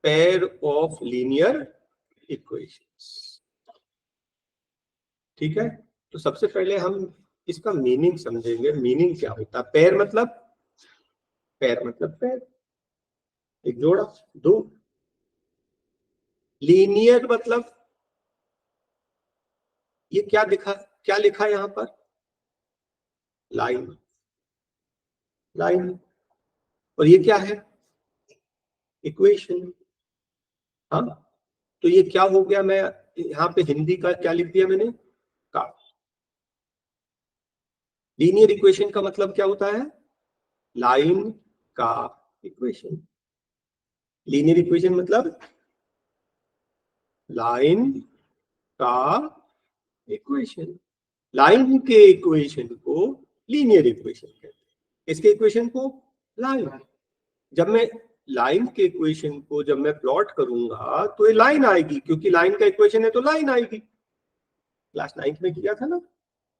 Pair of linear equations. ठीक है, तो सबसे पहले हम इसका मीनिंग समझेंगे। मीनिंग क्या होता है? पेयर मतलब पेयर, एक जोड़ा, दो। लीनियर मतलब ये क्या लिखा यहां पर? लाइन। और ये क्या है? इक्वेशन। हाँ, तो ये क्या हो गया? मैं यहाँ पे हिंदी का क्या लिख दिया मैंने? का। लीनियर इक्वेशन का मतलब क्या होता है? लाइन का इक्वेशन। लीनियर इक्वेशन मतलब लाइन का इक्वेशन। लाइन के इक्वेशन को लीनियर इक्वेशन कहते हैं, इसके इक्वेशन को लाइन। जब मैं लाइन के इक्वेशन को जब मैं प्लॉट करूंगा तो ये लाइन आएगी, क्योंकि लाइन का इक्वेशन है तो लाइन आएगी। क्लास 9th में किया था ना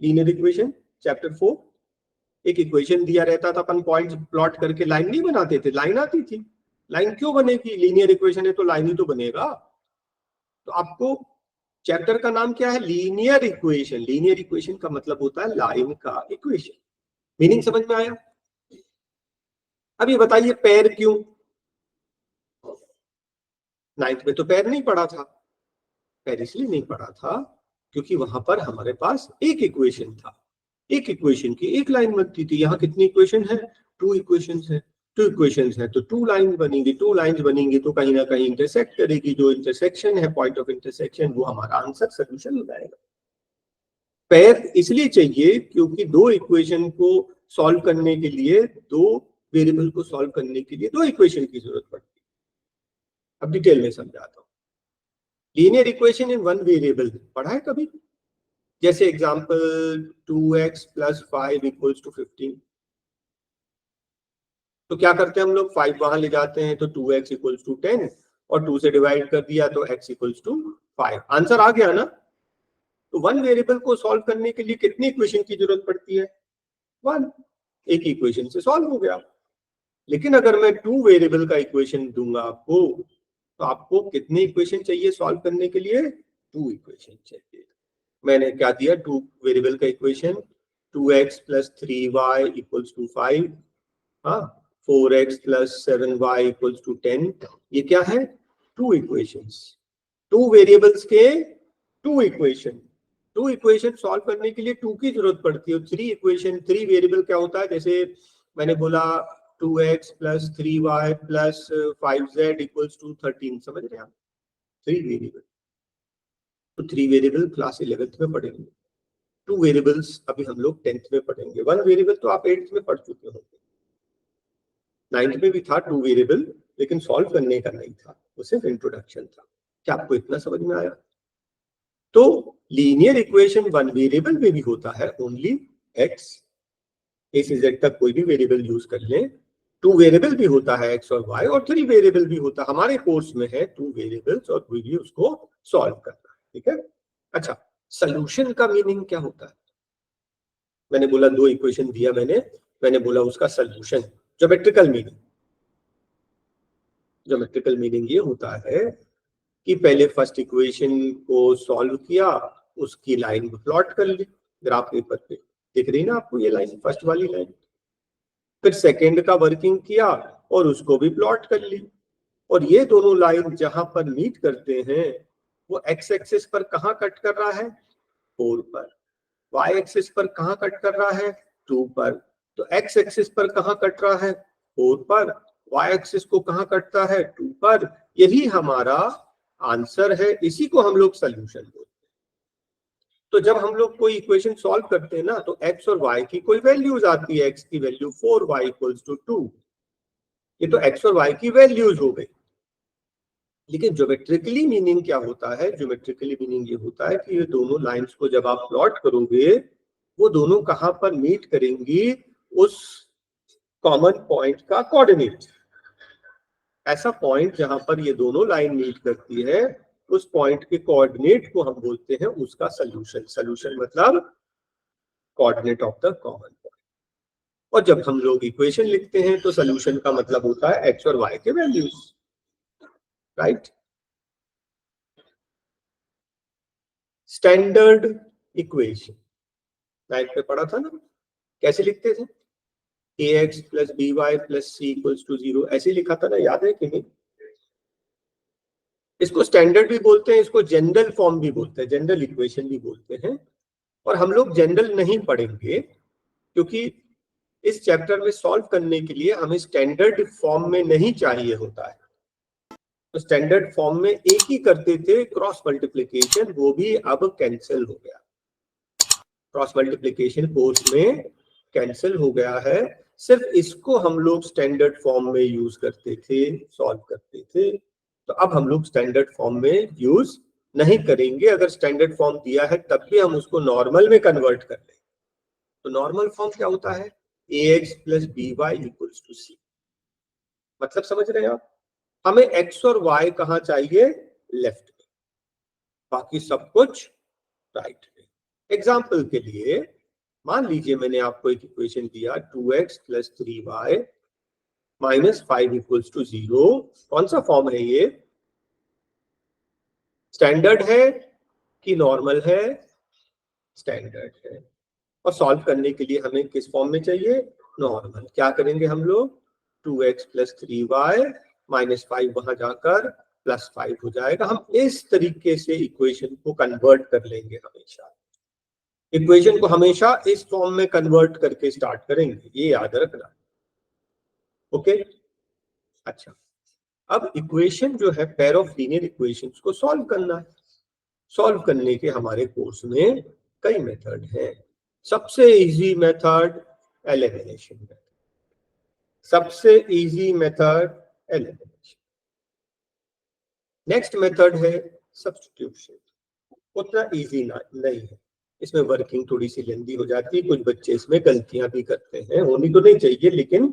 लीनियर इक्वेशन, चैप्टर 4। एक इक्वेशन दिया रहता था, अपन पॉइंट्स प्लॉट करके लाइन नहीं बनाते थे, लाइन आती थी। लाइन क्यों बनेगी? लीनियर इक्वेशन है तो लाइन ही तो बनेगा। तो आपको चैप्टर का नाम क्या है? Linear equation. लीनियर इक्वेशन का मतलब होता है लाइन का इक्वेशन। मीनिंग समझ में आया? अब ये बताइए पेयर क्यों? 9th में तो पेयर नहीं पढ़ा था। पेयर इसलिए नहीं पढ़ा था क्योंकि वहां पर हमारे पास एक इक्वेशन था, एक इक्वेशन की एक लाइन बनती थी। यहाँ कितनी इक्वेशन है? 2 इक्वेशन है। 2 इक्वेशन है तो 2 लाइन बनेंगी। 2 लाइन बनेंगी तो कहीं ना कहीं इंटरसेक्ट करेगी। जो इंटरसेक्शन है, पॉइंट ऑफ इंटरसेक्शन, वो हमारा आंसर सोल्यूशन हो जाएगा। पेयर इसलिए चाहिए क्योंकि दो इक्वेशन को सॉल्व करने के लिए, दो वेरिएबल को सॉल्व करने के लिए दो इक्वेशन की जरूरत पड़ती है। अब डिटेल में समझाता हूं। Linear equation in one variable पढ़ा है कभी? जैसे एग्जांपल 2x + 5 = 15। तो क्या करते हैं हम लोग? 5 वहां ले जाते हैं तो 2x = 10 और 2 से डिवाइड कर दिया तो x = 5। आंसर आ गया ना? तो वन वेरिएबल को सॉल्व करने के लिए कितनी इक्वेशन की जरूरत पड़ती है? 1। एक इक्वेशन से सॉल्व हो गया। लेकिन अगर मैं 2 वेरिएबल का इक्वेशन दूंगा आपको, तो आपको कितने इक्वेशन चाहिए सॉल्व करने के लिए? 2 इक्वेशन चाहिए। मैंने क्या दिया? 2 वेरिएबल का इक्वेशन, 2x + 3y = 5, हाँ, 4x + 7y = 10। ये क्या है? 2 इक्वेशंस। 2 वेरिएबल्स के 2 इक्वेशन। 2 इक्वेशन सॉल्व करने के लिए 2 की जरूरत पड़ती है। 3 इक्वेशन, 3 वेरिएबल क्या होता है? जैसे मैंने बोला 2x + 3y + 5z = 13। समझ रहे हैं आप? 3 वेरिएबल। तो 3 वेरिएबल क्लास 11th में पढ़ेंगे। 2 वेरिएबल्स अभी हम लोग 10th में पढ़ेंगे। 1 वेरिएबल तो आप 8th में पढ़ चुके होंगे। 9th में भी था 2 वेरिएबल, लेकिन सॉल्व करने का नहीं था, वो सिर्फ इंट्रोडक्शन था। क्या आपको इतना समझ में आया? तो लीनियर इक्वेशन 1 वेरिएबल में भी होता है, ओनली x। ए से जेड तक कोई भी वेरिएबल यूज कर लें। 2 वेरिएबल भी होता है x और y, और 3 वेरिएबल भी होता है। हमारे कोर्स में है 2 वेरिएबल्स और वीडियो उसको सॉल्व करना। ठीक है? अच्छा, सोल्यूशन का मीनिंग क्या होता है? मैंने बोला 2 इक्वेशन दिया मैंने बोला उसका सोल्यूशन। ज्योमेट्रिकल मीनिंग ये होता है कि पहले फर्स्ट इक्वेशन को सॉल्व किया, उसकी लाइन प्लॉट कर ली ग्राफ पेपर पे। दिख रही ना आपको ये लाइन, फर्स्ट वाली लाइन? फिर सेकेंड का वर्किंग किया और उसको भी प्लॉट कर ली। और ये दोनों लाइन जहां पर मीट करते हैं, वो एक्स एक्सिस पर कहां कट कर रहा है? 4 पर। वाई एक्सिस पर कहां कट कर रहा है? 2 पर। तो एक्स एक्सिस पर कहां कट रहा है? 4 पर। वाई एक्सिस को कहां कटता है? 2 पर। यही हमारा आंसर है, इसी को हम लोग सोल्यूशन बोलते हैं। तो जब हम लोग कोई इक्वेशन सॉल्व करते हैं ना, तो x और y की कोई वैल्यूज आती है। x की वैल्यू 4, y = 2। ये तो x और y की वैल्यूज हो गई। लेकिन ज्योमेट्रिकली मीनिंग क्या होता है? ज्योमेट्रिकली मीनिंग ये होता है कि ये दोनों लाइंस को जब आप प्लॉट करोगे, वो दोनों कहां पर मीट करेंगी? उस कॉमन पॉइंट का कोऑर्डिनेट। ऐसा पॉइंट जहां पर ये दोनों लाइन मीट करती है, उस पॉइंट के कोऑर्डिनेट को हम बोलते हैं उसका सोल्यूशन। सोल्यूशन मतलब coordinate of the common point. और जब हम लोग इक्वेशन लिखते हैं तो सोल्यूशन का मतलब होता है एक्स और वाई के वैल्यूज। राइट। स्टैंडर्ड इक्वेशन 9 पे पढ़ा था ना, कैसे लिखते थे? ax plus B y plus c equals to 0, ऐसे लिखा था ना, याद है कि नहीं? इसको स्टैंडर्ड भी बोलते हैं, इसको जनरल फॉर्म भी बोलते हैं, जनरल इक्वेशन भी बोलते हैं। और हम लोग जनरल नहीं पढ़ेंगे क्योंकि इस चैप्टर में सॉल्व करने के लिए हमें स्टैंडर्ड फॉर्म में नहीं चाहिए होता है। तो स्टैंडर्ड फॉर्म में एक ही करते थे क्रॉस मल्टीप्लिकेशन, वो भी अब कैंसिल हो गया। क्रॉस मल्टीप्लिकेशन कोर्स में कैंसिल हो गया है। सिर्फ इसको हम लोग स्टैंडर्ड फॉर्म में यूज करते थे, सॉल्व करते थे। तो अब हम लोग स्टैंडर्ड फॉर्म में यूज नहीं करेंगे। अगर स्टैंडर्ड फॉर्म दिया है तब भी हम उसको नॉर्मल में कन्वर्ट कर लेंगे। तो नॉर्मल फॉर्म क्या होता है? ax plus B Y equals to C. मतलब समझ रहे हैं आप? हमें x और y कहाँ चाहिए? लेफ्ट में, बाकी सब कुछ राइट में। एग्जाम्पल के लिए मान लीजिए मैंने आपको एक इक्वेशन दिया 2x plus 3y minus 5 equals to 0। कौन सा फॉर्म है ये? स्टैंडर्ड है कि नॉर्मल है? स्टैंडर्ड है। और सॉल्व करने के लिए हमें किस फॉर्म में चाहिए? नॉर्मल। क्या करेंगे हम लोग? 2x प्लस 3y माइनस 5 वहां जाकर प्लस 5 हो जाएगा। हम इस तरीके से इक्वेशन को कन्वर्ट कर लेंगे। हमेशा इक्वेशन को हमेशा इस फॉर्म में कन्वर्ट करके स्टार्ट करेंगे, ये याद रखना। ओके, अच्छा। अब इक्वेशन जो है, पेयर ऑफ लीनियर इक्वेशंस को सॉल्व करना है। सॉल्व करने के हमारे कोर्स में कई मेथड हैं। सबसे इजी मेथड एलिमिनेशन मेथड, सबसे easy method elimination. Next method है सब्स्टिट्यूशन। उतना इजी नहीं है, इसमें वर्किंग थोड़ी सी लेंदी हो जाती है, कुछ बच्चे इसमें गलतियां भी करते हैं, होनी तो नहीं चाहिए लेकिन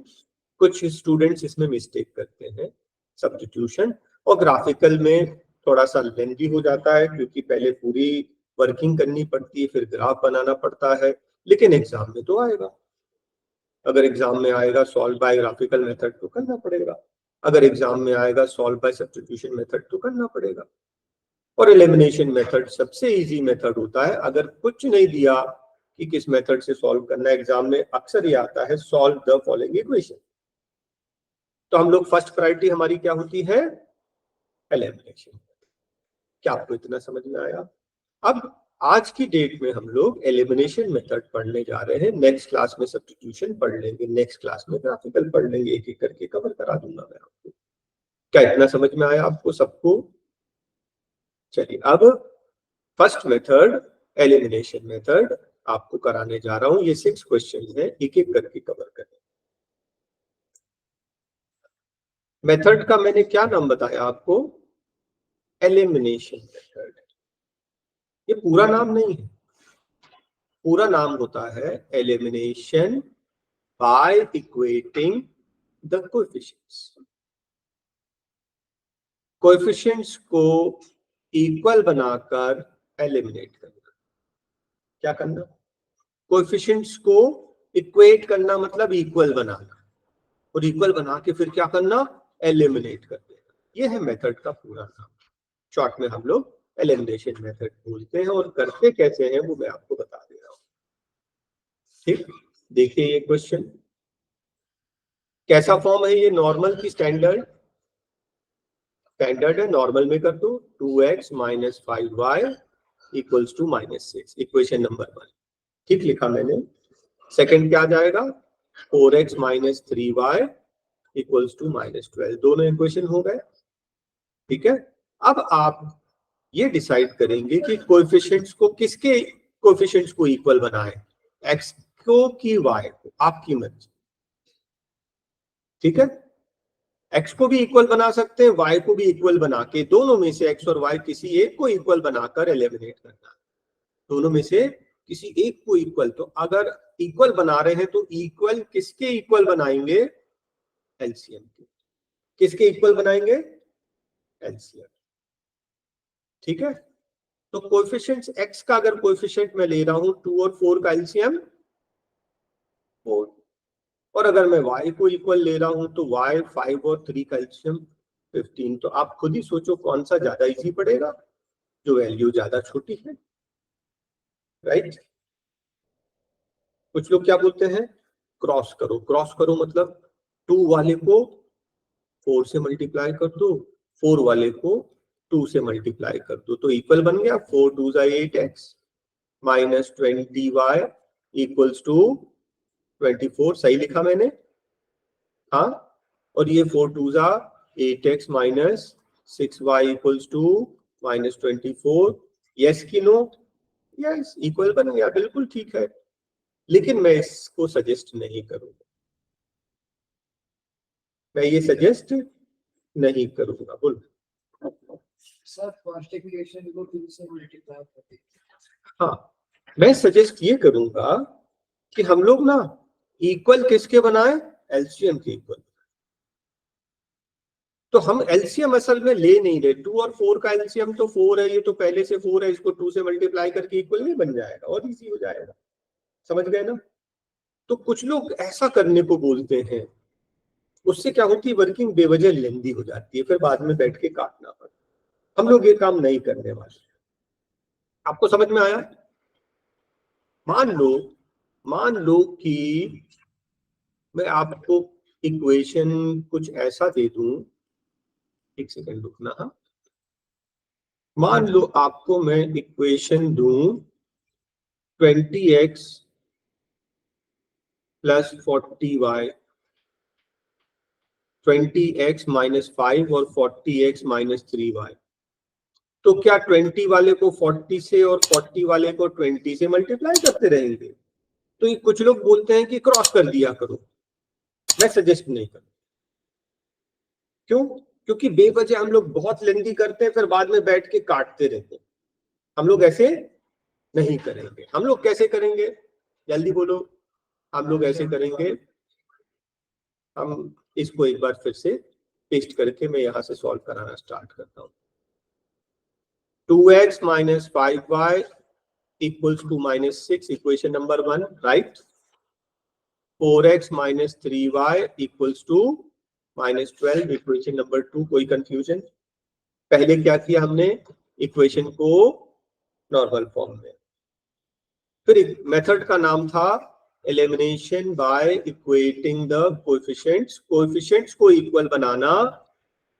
कुछ स्टूडेंट्स इसमें मिस्टेक करते हैं। सब्स्टिट्यूशन और ग्राफिकल में थोड़ा सा लेंदी हो जाता है क्योंकि पहले पूरी वर्किंग करनी पड़ती है, फिर ग्राफ बनाना पड़ता है, लेकिन एग्जाम में तो आएगा। अगर एग्जाम में आएगा सॉल्व बाय ग्राफिकल मेथड तो करना पड़ेगा, अगर एग्जाम में आएगा सॉल्व बाय सब्स्टिट्यूशन मेथड तो करना पड़ेगा। और एलिमिनेशन मेथड सबसे इजी मेथड होता है। अगर कुछ नहीं दिया कि किस मेथड से सॉल्व करना है, एग्जाम में अक्सर ये आता है सॉल्व द फॉलोइंग इक्वेशन। तो हम लोग फर्स्ट प्रायोरिटी हमारी क्या होती है? एलिमिनेशन। क्या आपको इतना समझ में आया? अब आज की डेट में हम लोग एलिमिनेशन मेथड पढ़ने जा रहे हैं। नेक्स्ट क्लास में सब्स्टिट्यूशन पढ़ लेंगे, नेक्स्ट क्लास में ग्राफिकल पढ़ लेंगे, एक एक करके कवर करा दूंगा मैं आपको। क्या इतना समझ में आया आपको सबको? चलिए, अब फर्स्ट मेथड एलिमिनेशन मेथड आपको कराने जा रहा हूं। ये 6 क्वेश्चन है, एक एक करके कवर करें। मेथड का मैंने क्या नाम बताया आपको? Elimination method. ये पूरा नाम नहीं है, पूरा नाम होता है elimination by equating the coefficients. Coefficients को इक्वल बनाकर एलिमिनेट करना। क्या करना? कोएफिशिएंट्स को इक्वेट करना मतलब इक्वल बनाना, और इक्वल बना के फिर क्या करना? एलिमिनेट कर देना। ये है मेथड का पूरा नाम। शॉर्ट में हम लोग एलिमिनेशन मेथड बोलते हैं, और करते कैसे हैं वो मैं आपको बता दे रहा हूं। ठीक, देखिए ये क्वेश्चन कैसा फॉर्म है? ये नॉर्मल की स्टैंडर्ड? स्टैंडर्ड है, नॉर्मल में कर दो। 2x minus 5y equals to -6, equation number 1। ठीक लिखा मैंने। सेकंड क्या आ जाएगा? 4x minus 3y equals to -12। दोनों इक्वेशन हो गए। ठीक है, अब आप ये डिसाइड करेंगे कि कोएफिशिएंट्स को किसके कोएफिशिएंट्स को इक्वल बनाए, x को कि y को, आपकी मर्जी। ठीक है, x को भी इक्वल बना सकते हैं, y को भी इक्वल बना के, दोनों में से x और y किसी एक को इक्वल बनाकर एलिमिनेट करना। दोनों में से किसी एक को इक्वल, तो अगर इक्वल बना रहे हैं तो इक्वल किसके इक्वल बनाएंगे? एलसीएम के। किसके इक्वल बनाएंगे? एलसीएम। ठीक है, तो कोएफिशिएंट्स x का अगर कोएफिशिएंट मैं ले रहा हूं 2 और 4 का एलसीएम 4, और अगर मैं y को इक्वल ले रहा हूं तो y 5 और 3 का एलसीएम 15। तो आप खुद ही सोचो कौन सा ज्यादा इजी पड़ेगा, जो वैल्यू ज्यादा छोटी है, राइट। कुछ लोग क्या बोलते हैं, क्रॉस करो। क्रॉस करो मतलब 2 वाले को 4 से मल्टीप्लाई कर दो, 4 वाले को 2 से मल्टीप्लाई कर दो, तो इक्वल बन गया 4 2 8x minus 20y equals to 24। सही लिखा मैंने, हाँ। और ये 4 2 8x minus 6y equals to minus 24। Yes की नो? यस, इक्वल बन गया, बिल्कुल ठीक है। लेकिन मैं इसको सजेस्ट नहीं करूंगा, मैं ये सजेस्ट नहीं करूंगा। बोल सर, फर्स्ट इक्वेशन को 2 से मल्टीप्लाई कर दीजिए। हाँ, मैं सजेस्ट ये करूंगा कि हम लोग ना इक्वल किसके बनाए, एलसीएम के इक्वल। तो हम एलसीएम असल में ले नहीं रहे, 2 और 4 का एलसीएम तो 4 है, ये तो पहले से 4 है, इसको 2 से मल्टीप्लाई करके इक्वल नहीं बन जाएगा, और इजी हो जाएगा। समझ गए ना? तो कुछ लोग ऐसा करने को बोलते हैं, उससे क्या होती है, वर्किंग बेवजह लेंदी हो जाती है, फिर बाद में बैठ के काटना पड़ता। हम लोग ये काम नहीं करने वाले। आपको समझ में आया? मान लो कि मैं आपको इक्वेशन कुछ ऐसा दे दूं, एक सेकंड रुकना। हाँ, मान लो आपको मैं इक्वेशन दूं 20x plus 40y, 20x minus 5 और 40x माइनस 3y। तो क्या 20 वाले को 40 से और 40 वाले को 20 से मल्टीप्लाई करते रहेंगे? तो ये कुछ लोग बोलते हैं कि क्रॉस कर दिया करो, मैं सजेस्ट नहीं करूं। क्यों? क्योंकि बेवजह हम लोग बहुत लेंदी करते हैं, फिर बाद में बैठ के काटते रहते हैं। हम लोग ऐसे नहीं करेंगे। हम लोग कैसे करेंगे, जल्दी बोलो। हम लोग ऐसे करेंगे, हम इसको एक बार फिर से पेस्ट करके मैं यहां से सॉल्व कराना स्टार्ट करता हूं। 2x minus 5y equals to minus 6, equation number 1, right. 4x minus 3y equals to minus 12, equation number 2। कोई कंफ्यूजन? पहले क्या किया हमने, इक्वेशन को नॉर्मल फॉर्म में, फिर मेथड का नाम था elimination by equating the coefficients. Coefficients को इक्वल बनाना,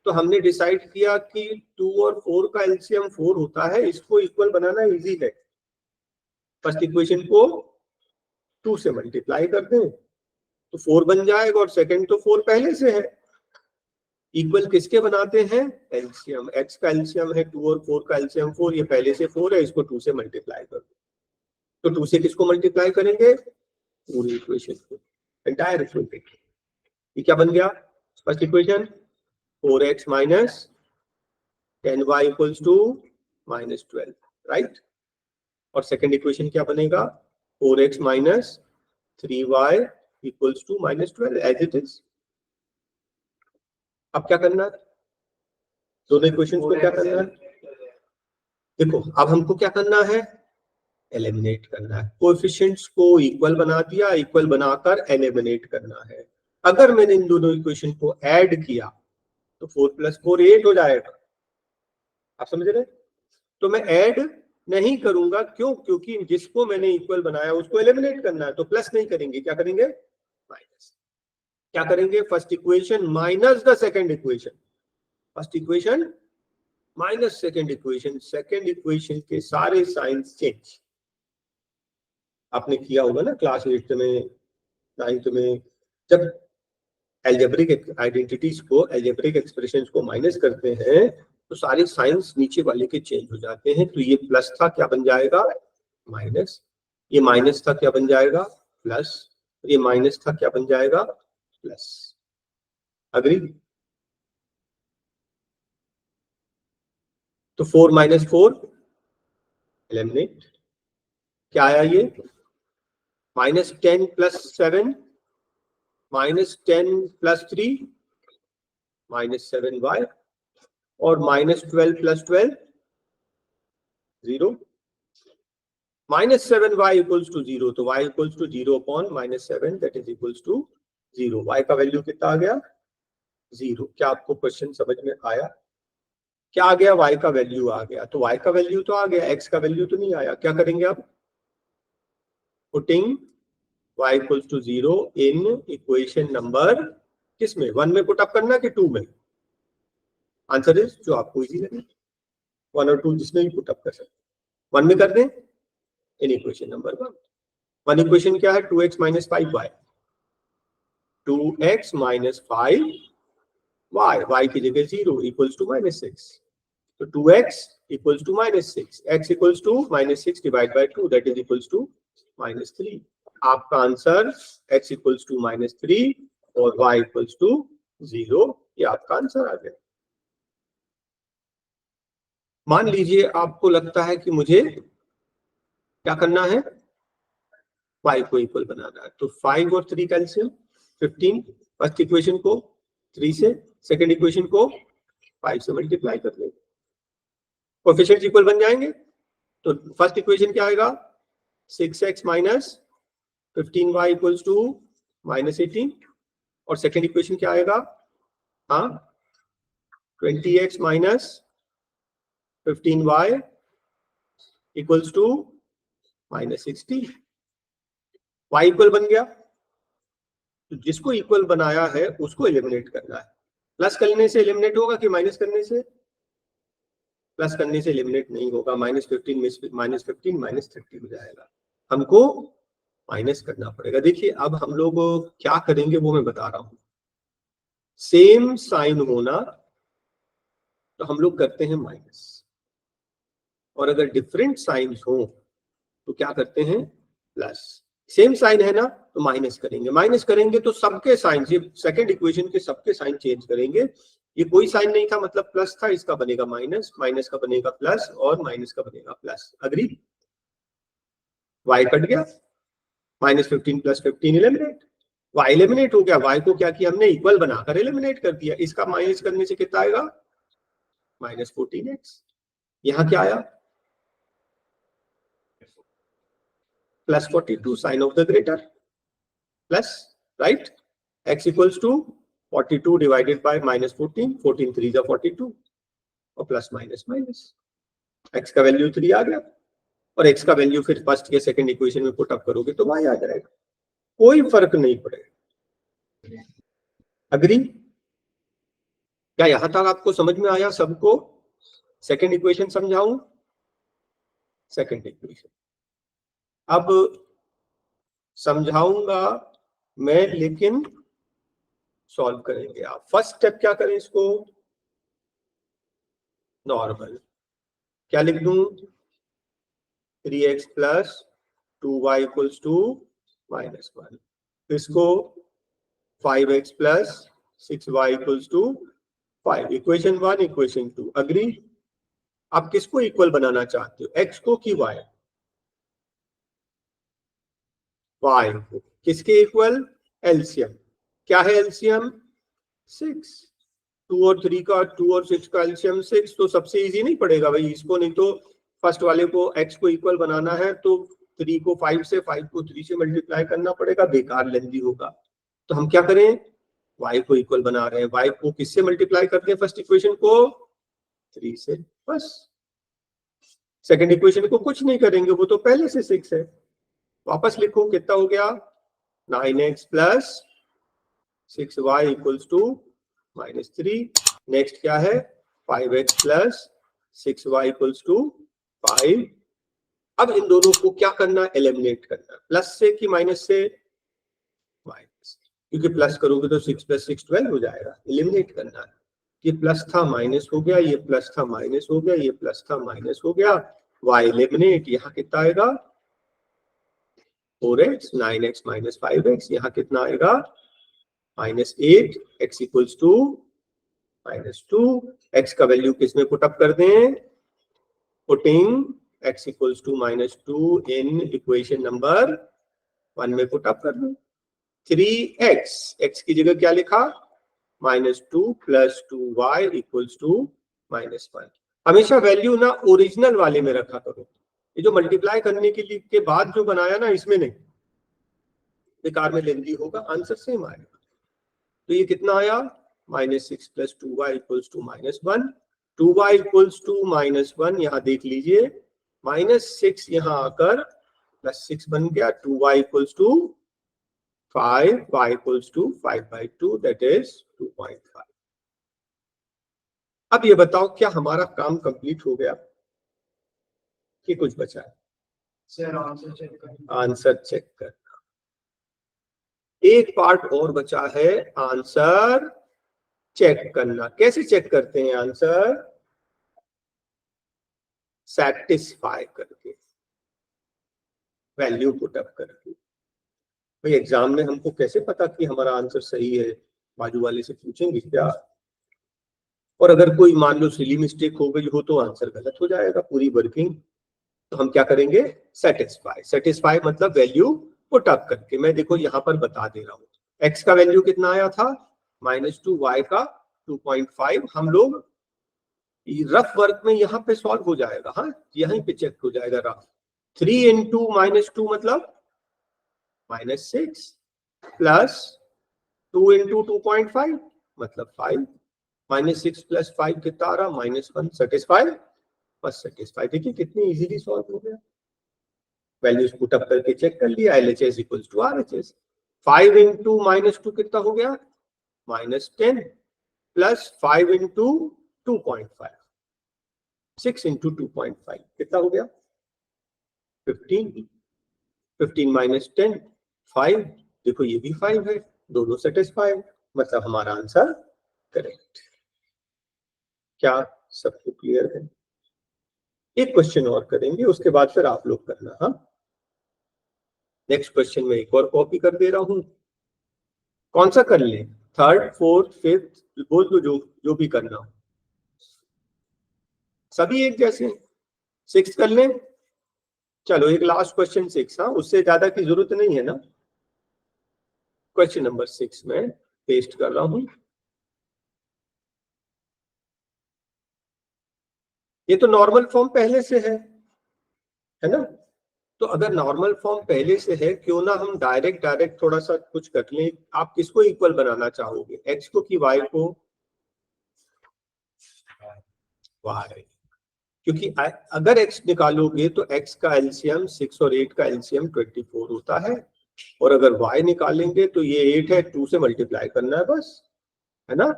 तो हमने डिसाइड किया कि 2 और 4 का एलसीएम 4 होता है, इसको इक्वल बनाना इजी है। फर्स्ट इक्वेशन को 2 से मल्टीप्लाई कर दें तो 4 बन जाएगा, और सेकंड तो 4 पहले से है। इक्वल किसके बनाते हैं, एलसीएम। x का एलसीएम है 2 और 4 का एलसीएम 4, ये पहले से 4 है, इसको 2 से मल्टीप्लाई कर दो। तो 2 से किसको मल्टीप्लाई करेंगे, पूरी इक्वेशन को, एंटायर इक्वेशन। ये क्या बन गया, first equation 4x minus 10y equals to minus 12, right. और सेकंड इक्वेशन क्या बनेगा, 4x minus 3y equals to minus 12, as it is. अब क्या करना है, दोनों इक्वेशंस को क्या करना है, देखो अब हमको क्या करना है, एलिमिनेट करना है। कोएफिशिएंट्स को इक्वल बना दिया, इक्वल बनाकर एलिमिनेट करना है। अगर मैंने इन दोनों इक्वेशन को ऐड किया तो 4 प्लस 4 8 हो जाएगा। आप समझ रहे? तो मैं ऐड नहीं करूंगा, क्यों? क्योंकि जिसको मैंने इक्वल बनाया उसको एलिमिनेट करना है, तो प्लस नहीं करेंगे, क्या करेंगे, माइनस। क्या करेंगे, first equation minus the second equation, first equation minus second equation. Second equation के सारे साइंस चेंज आपने किया होगा ना क्लास 8 में, 9th में, जब एल्जेब्रिक आइडेंटिटीज को, एल्जेब्रिक एक्सप्रेशंस को माइनस करते हैं तो सारे साइंस नीचे वाले के चेंज हो जाते हैं। तो ये प्लस था, क्या बन जाएगा, माइनस। ये माइनस था, क्या बन जाएगा, प्लस। ये माइनस था, क्या बन जाएगा, प्लस। अग्री? तो 4 माइनस 4 एलिमिनेट। क्या आया ये, minus 10 plus 7 minus 10 plus 3 minus 7y, और minus 12 plus 12 0, minus 7y equals to 0। तो y equals to 0 upon minus 7, that is equals to 0। y का वैल्यू कितना आ गया, 0। क्या आपको क्वेश्चन समझ में आया? क्या आ गया? y का वैल्यू आ गया, तो y का वैल्यू तो आ गया, x का वैल्यू तो नहीं आया। क्या करेंगे अब? Putting y equals to 0 in equation number किसमें? 1 में पुट अप करना कि 2 में? आंसर इज जो आपको इजी लगे, 1 और 2 जिसमें भी पुट अप कर सकते। 1 में कर दें इन इक्वेशन नंबर 1। 1 इक्वेशन क्या है? 2x minus 5y, 2x minus 5y, y की जगह 0 इक्वल्स टू -6, तो 2x equals to -6, x equals to -6 divide by 2 that is equals to -3। आपका आंसर x इक्वल्स टू -3 और y इक्वल्स टू 0, ये आपका answer आ गया। मान लीजिए आपको लगता है कि मुझे क्या करना है, y को इक्वल बनाना है, तो 5 और 3 कैल्सियम 15, फर्स्ट इक्वेशन को 3 से, सेकंड इक्वेशन को 5 से मल्टीप्लाई कर लेंगे, कोएफिशिएंट्स इक्वल बन जाएंगे। तो फर्स्ट इक्वेशन क्या आएगा? 6x minus 15y equals to -18, और सेकंड इक्वेशन क्या आएगा? हाँ, 20x minus 15y equals to -60। y equal बन गया, तो जिसको इक्वल बनाया है उसको एलिमिनेट करना है। प्लस करने से एलिमिनेट होगा कि माइनस करने से? प्लस करने से एलिमिनेट नहीं होगा, -15 -30 हो जाएगा, हमको माइनस करना पड़ेगा। देखिए अब हम लोग क्या करेंगे वो मैं बता रहा हूं। सेम साइन होना तो हम लोग करते हैं माइनस, और अगर डिफरेंट साइंस हो तो क्या करते हैं? प्लस। सेम साइन है ना तो माइनस करेंगे, माइनस करेंगे तो सबके साइन, ये सेकंड इक्वेशन के सबके साइन चेंज करेंगे। ये कोई साइन नहीं था मतलब प्लस था, इसका बनेगा माइनस, माइनस का बनेगा प्लस, और माइनस का बनेगा प्लस। अग्री? y कट गया, -15 + 15 एलिमिनेट, y एलिमिनेट हो गया। y को क्या किया हमने? इक्वल बनाकर एलिमिनेट कर दिया। इसका माइनस करने से कितना आएगा? -14x। यहां क्या आया? +42 sign of the greater, plus, right? x equals to 42 divided by -14, 14 3 जा 42, और प्लस माइनस माइनस, x का वैल्यू 3 आ गया, और x का वैल्यू फिर फर्स्ट के सेकंड इक्वेशन में पुट अप करोगे तो y आ जाएगा, कोई फर्क नहीं पड़ेगा। अग्री? क्या यहां तक आपको समझ में आया सबको? सेकंड इक्वेशन समझाऊं? सेकंड इक्वेशन अब समझाऊंगा मैं, लेकिन सॉल्व करेंगे आप। फर्स्ट स्टेप क्या करें इसको? नॉर्मल। क्या लिख दूं? 3x + 2y equals to -1। इसको 5x + 6y equals to 5। Equation 1, equation 2। Agree? आप किसको इक्वल बनाना चाहते हो, x को कि y? y को। किसके इक्वल? एलसीएम। क्या है एलसीएम? 6। 2 और 3 का, 2 और 6 का एलसीएम 6, तो सबसे इजी नहीं पड़ेगा भाई इसको? नहीं तो फर्स्ट वाले को x को इक्वल बनाना है तो 3 को 5 से, 5 को 3 से मल्टीप्लाई करना पड़ेगा, बेकार लेंदी होगा। तो हम क्या करें? y को इक्वल बना रहे हैं, y को किससे मल्टीप्लाई करते हैं? फर्स्ट इक्वेशन को 3 से, बस। सेकंड इक्वेशन को कुछ नहीं करेंगे, वो तो पहले से 6 है। वापस लिखो, कितना हो गया? 9x + 6y equals to -3। Next क्या है? 5x + 6y equals to 5। अब इन दोनों को क्या करना? एलिमिनेट करना। प्लस से कि माइनस से? माइनस, क्योंकि प्लस करोगे तो 6 + 6 12 हो जाएगा। एलिमिनेट करना है। ये प्लस था माइनस हो गया, ये प्लस था माइनस हो गया, ये प्लस था माइनस हो गया। y एलिमिनेट, यहाँ कितना आएगा? 4x, 9x - 5x, यहाँ कितना आएगा? -8, x इक्वल्स टू -2। x का वैल्यू किसमें पुट अप कर दें? Putting x equals to -2 in equation number 1 में पुट अप कर दो। 3x, x की जगह क्या लिखा? -2 + 2y इक्वल्स टू -1। हमेशा वैल्यू ना ओरिजिनल वाले में रखा करो। ये जो मल्टीप्लाई करने के लिए के बाद जो बनाया ना, इसमें नहीं, बेकार में लेंदी होगा, आंसर सेम आएगा। तो ये कितना आया? -6 plus 2y equals to -1, 2y equals to -1, यहाँ देख लीजिए -6 यहाँ आकर +6 बन गया, 2y equals to 5, y equals to 5/2, that is 2.5। अब ये बताओ क्या हमारा काम कंप्लीट हो गया कि कुछ बचा है? सर आंसर चेक करें। आंसर चेक करना, एक पार्ट और बचा है, आंसर चेक करना। कैसे चेक करते हैं आंसर? सैटिस्फाई करके, वैल्यू पुट अप करके। भाई एग्जाम में हमको कैसे पता कि हमारा आंसर सही है? बाजू वाले से पूछेंगे क्या? और अगर कोई मान लो सिली मिस्टेक हो गई हो तो आंसर गलत हो जाएगा पूरी वर्किंग। तो हम क्या करेंगे? सेटिस्फाई। सेटिस्फाई मतलब वैल्यू पुट अप करके। मैं देखो यहाँ पर बता दे रहा हूँ, x का वैल्यू कितना आया था? -2, y का 2.5। हम लोग रफ वर्क में यहाँ पे सॉल्व हो जाएगा, हाँ यहीं पे चेक हो जाएगा रफ। 3 इंटू -2 मतलब -6 प्लस 2 इंटू 2.5 मतलब 5, -6 प्लस 5 कितना आ रहा? -1। सेटिस्फाई, बस सेटिस्फाई। देखिए कितनी इजीली सॉल्व हो गया। वैल्यूज पुट अप करके चेक कर लिया, LHS equals to RHS। 5 into -2 कितना हो गया? -10 प्लस 5 इंटू 2.5, 6 इंटू 2.5 कितना हो गया? 15। 15 माइनस 10 5। देखो ये भी 5 है, दोनों सेटिस्फाइड, मतलब हमारा आंसर करेक्ट। क्या सबको क्लियर है? एक क्वेश्चन और करेंगे, उसके बाद फिर आप लोग करना। हाँ, नेक्स्ट क्वेश्चन में एक और कॉपी कर दे रहा हूं। कौन सा कर ले? थर्ड, फोर्थ, फिफ्थ, बोल दो जो भी करना हो। सभी एक जैसे? 6 कर लें? चलो एक लास्ट क्वेश्चन 6, हाँ उससे ज्यादा की जरूरत नहीं है ना। क्वेश्चन नंबर 6 में पेस्ट कर रहा हूं। ये तो नॉर्मल फॉर्म पहले से है ना? तो अगर नॉर्मल फॉर्म पहले से है, क्यों ना हम डायरेक्ट थोड़ा सा कुछ कर लें। आप किसको इक्वल बनाना चाहोगे, x को कि y को? y, क्योंकि अगर x निकालोगे तो x का एलसीएम 6 और 8 का एलसीएम 24 होता है, और अगर y निकालेंगे तो ये 8 है, 2 से मल्टीप्लाई करना है बस, है ना?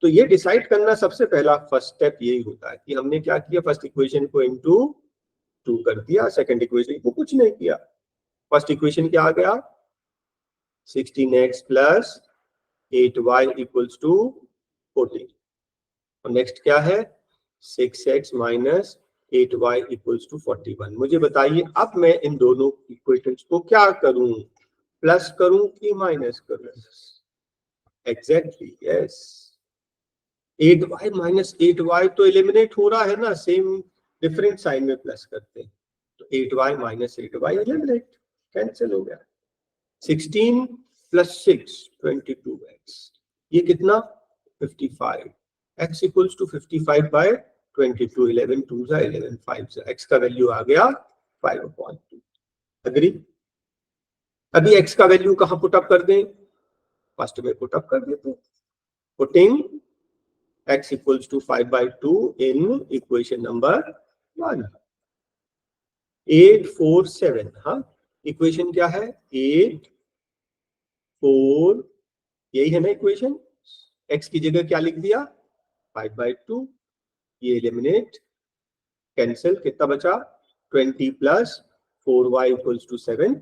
तो ये डिसाइड करना सबसे पहला फर्स्ट स्टेप यही होता है कि हमने क्या किया, फर्स्ट इक्वेशन को इनटू 2 कर दिया, सेकंड इक्वेशन को कुछ नहीं किया। फर्स्ट इक्वेशन क्या आ गया? 16x plus 8y equals to 14। और नेक्स्ट क्या है? 6x minus 8y equals to 41। मुझे बताइए अब मैं इन दोनों इक्वेशंस को क्या करूं, प्लस करूं कि माइनस करूं? Exactly yes, 8y minus 8y तो एलिमिनेट हो रहा है ना, सेम डिफरेंट साइन में प्लस करते हैं तो 8y minus 8y eliminate, cancel हो गया। 16 प्लस 6 22x, ये कितना? 55। x इक्वल्स टू 55/22, 11 2 जा 11 5 जा, x का वैल्यू आ गया 5/2। अग्री? अभी x का वैल्यू कहां पुट अप कर दें? फर्स्ट में पुट अप कर देते हैं, putting x equals to 5/2 in equation number 1। 8 4 7, हाँ इक्वेशन क्या है? 8 4, यही है ना इक्वेशन। x की जगह क्या लिख दिया? 5/2, ये एलिमिनेट, कैंसिल, कितना बचा? 20 plus 4y equals to 7।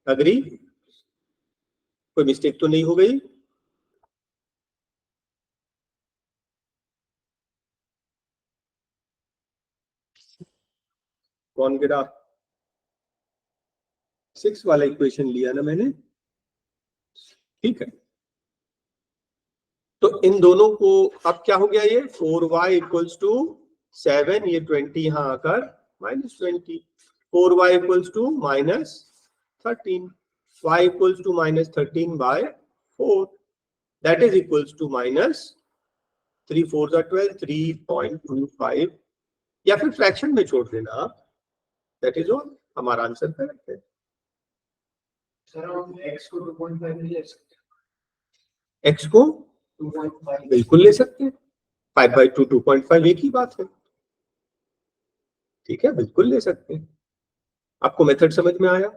Agree? कोई मिस्टेक तो नहीं हो गई? कौन गिरा? 6 वाला इक्वेशन लिया ना मैंने, ठीक है। तो इन दोनों को अब क्या हो गया, ये 4y इक्वल्स टू 7, ये 20 यहां आकर -20, 4y equals to -13, y equals to -13/4, that is equals to -3 4 12, 3.25, या फिर फ्रैक्शन में छोड़ देना आप, दैट इज ऑल। हमारा आंसर करेक्ट है। सर हम x को 2.5 नहीं ले सकते? x को 2.5 बिल्कुल ले सकते हैं, 5/2 2.5 एक ही बात है, ठीक है, बिल्कुल ले सकते हैं। आपको मेथड समझ में आया?